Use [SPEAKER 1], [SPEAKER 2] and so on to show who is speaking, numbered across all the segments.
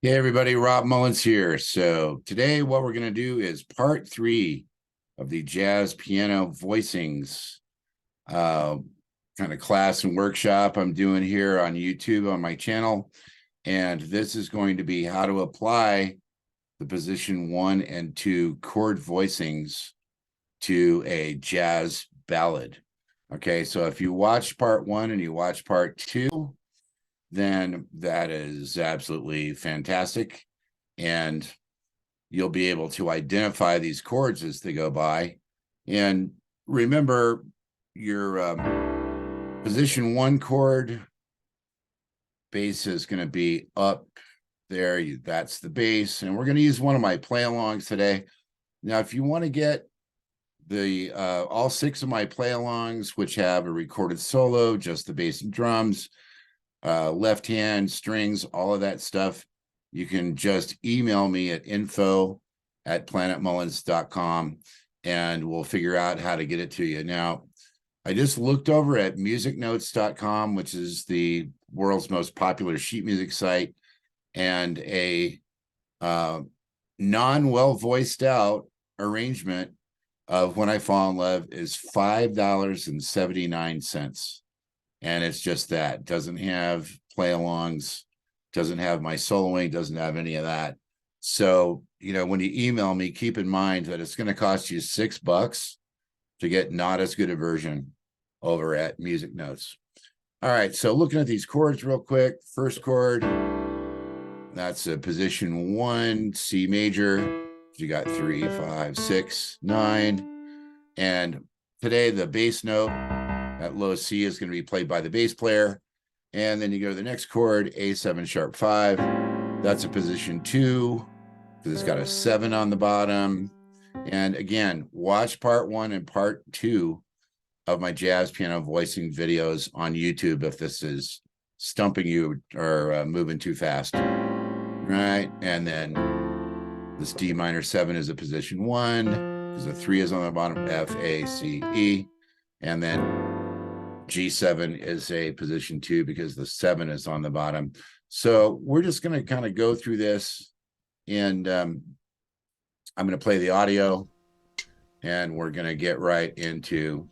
[SPEAKER 1] Hey everybody, Rob Mullins here. So today what we're going to do is part 3 of the jazz piano voicings kind of class and workshop I'm doing here on YouTube on my channel. And this is going to be how to apply the position 1 and 2 chord voicings to a jazz ballad. Okay, so if you watch part 1 and you watch part 2, then that is absolutely fantastic. And you'll be able to identify these chords as they go by. And remember, your position 1 chord bass is going to be up there. That's the bass. And we're going to use one of my play-alongs today. Now, if you want to get the all 6 of my play-alongs, which have a recorded solo, just the bass and drums, left hand strings, all of that stuff, you can just email me at info@planetmullins.com and we'll figure out how to get it to you. Now, I just looked over at musicnotes.com, which is the world's most popular sheet music site, and a non-well voiced out arrangement of When I Fall in Love is $5.79. And it's just that. Doesn't have play-alongs, doesn't have my soloing, doesn't have any of that. So, when you email me, keep in mind that it's going to cost you $6 to get not as good a version over at Music Notes. All right, so looking at these chords real quick. First chord, that's a position 1, C major. You got 3, 5, 6, 9. And today the bass note, that low C, is going to be played by the bass player. And then you go to the next chord, A7 sharp 5. That's a position 2, because it's got a 7 on the bottom. And again, watch part 1 and part 2 of my jazz piano voicing videos on YouTube if this is stumping you or moving too fast. Right? And then this D minor 7 is a position 1, because the 3 is on the bottom, F, A, C, E. And then G7 is a position 2 because the 7 is on the bottom. So we're just going to kind of go through this, and I'm going to play the audio, and we're going to get right into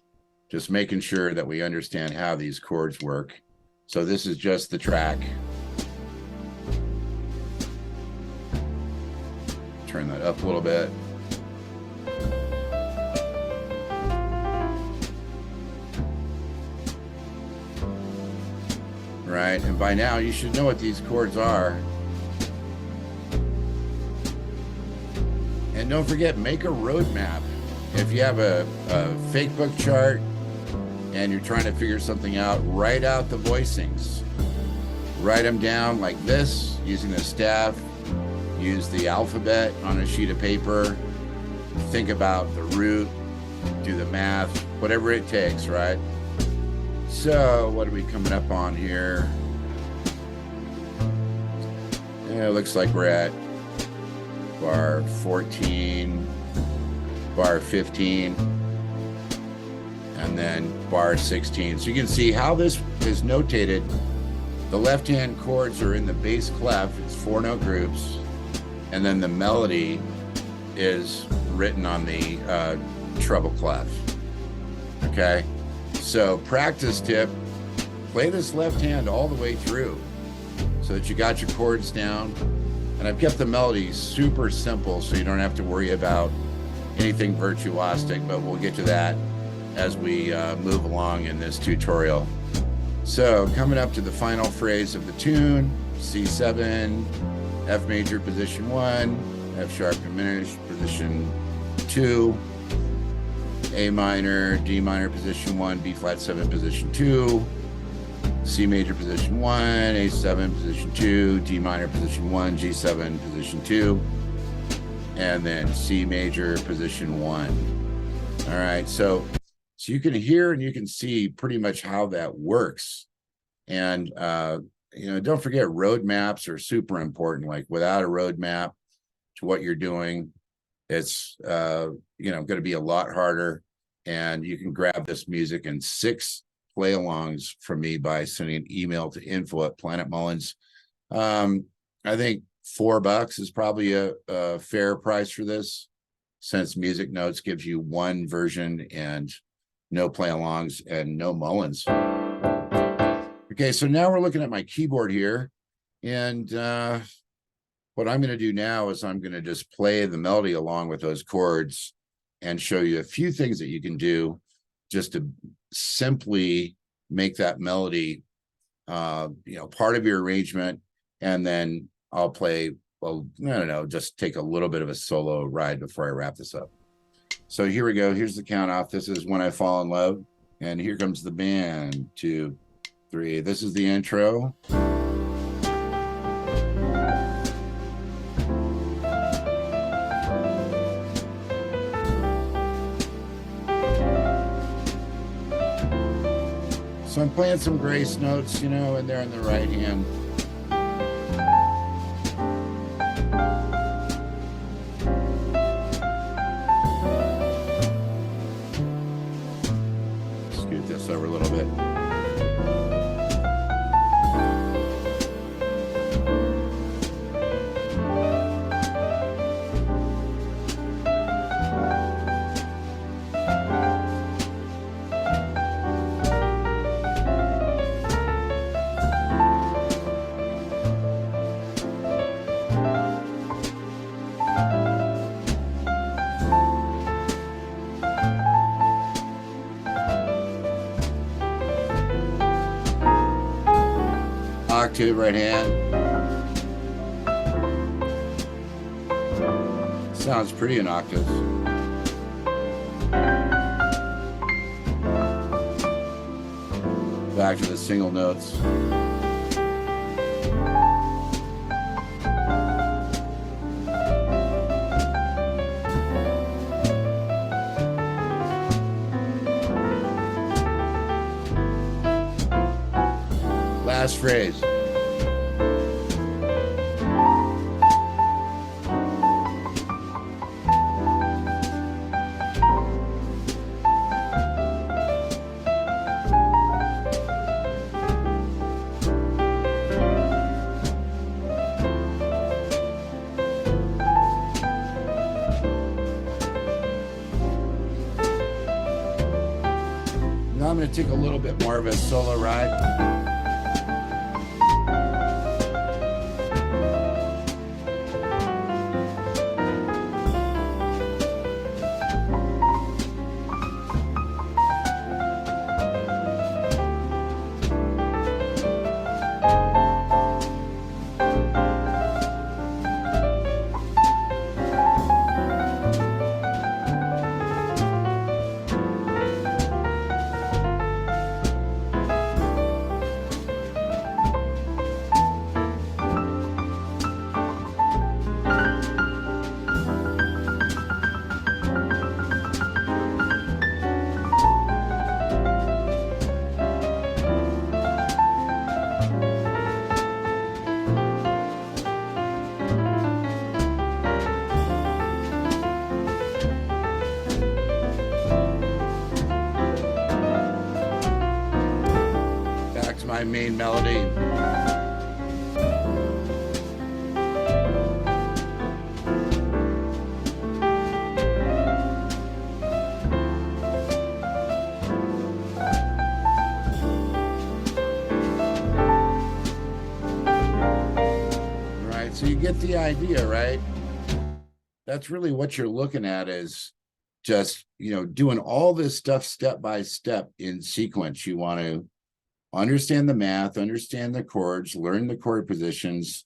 [SPEAKER 1] just making sure that we understand how these chords work. So this is just the track. Turn that up a little bit. Right, and by now you should know what these chords are. And don't forget, make a roadmap. If you have a fake book chart and you're trying to figure something out, write out the voicings. Write them down like this, using the staff. Use the alphabet on a sheet of paper. Think about the root, do the math, whatever it takes, right? So what are we coming up on here? Yeah, it looks like we're at bar 14, bar 15, and then bar 16. So you can see how this is notated. The left-hand chords are in the bass clef. It's 4-note groups. And then the melody is written on the treble clef. Okay? So practice tip, play this left hand all the way through so that you got your chords down. And I've kept the melody super simple so you don't have to worry about anything virtuosic, but we'll get to that as we move along in this tutorial. So coming up to the final phrase of the tune, C7, F major position 1, F sharp diminished position 2, A minor, D minor position 1, B flat 7 position 2, C major position 1, A7 position 2, D minor position 1, G7 position 2, and then C major position 1. All right, so you can hear and you can see pretty much how that works. And don't forget, road maps are super important. Like, without a roadmap to what you're doing, it's going to be a lot harder. And you can grab this music and 6 play-alongs from me by sending an email to info@planetmullins. I think $4 is probably a fair price for this, since Music Notes gives you one version and no play-alongs and no Mullins. Okay, so now we're looking at my keyboard here, and what I'm going to do now is I'm going to just play the melody along with those chords and show you a few things that you can do just to simply make that melody, part of your arrangement. And then I'll play, well, I don't know, just take a little bit of a solo ride before I wrap this up. So here we go. Here's the count off. This is When I Fall in Love. And here comes the band. 2, 3. This is the intro. So I'm playing some grace notes, and they're in the right hand. Scoot this over a little bit. Octave right hand. Sounds pretty in octaves. Back to the single notes. Last phrase. Now I'm going to take a little bit more of a solo ride. My main melody. Right, so you get the idea, right? That's really what you're looking at, is just, doing all this stuff step by step in sequence. You want to understand the math, understand the chords, learn the chord positions,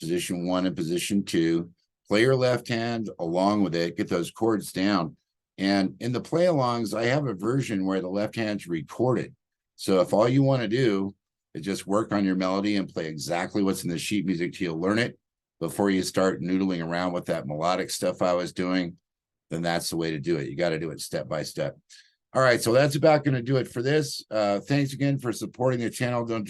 [SPEAKER 1] position 1 and position 2, play your left hand along with it, get those chords down. And in the play-alongs, I have a version where the left hand's recorded. So if all you want to do is just work on your melody and play exactly what's in the sheet music till you learn it before you start noodling around with that melodic stuff I was doing, then that's the way to do it. You got to do it step by step. All right, so that's about going to do it for this. Thanks again for supporting the channel. Don't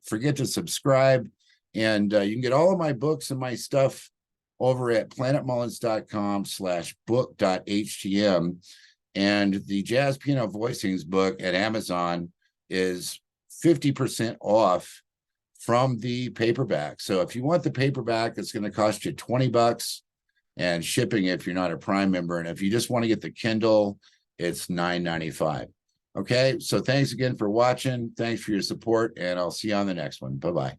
[SPEAKER 1] forget to subscribe. And you can get all of my books and my stuff over at planetmullins.com/book.htm. And the Jazz Piano Voicings book at Amazon is 50% off from the paperback. So if you want the paperback, it's going to cost you $20 and shipping if you're not a Prime member. And if you just want to get the Kindle, it's $9.95. Okay, so thanks again for watching. Thanks for your support, and I'll see you on the next one. Bye-bye.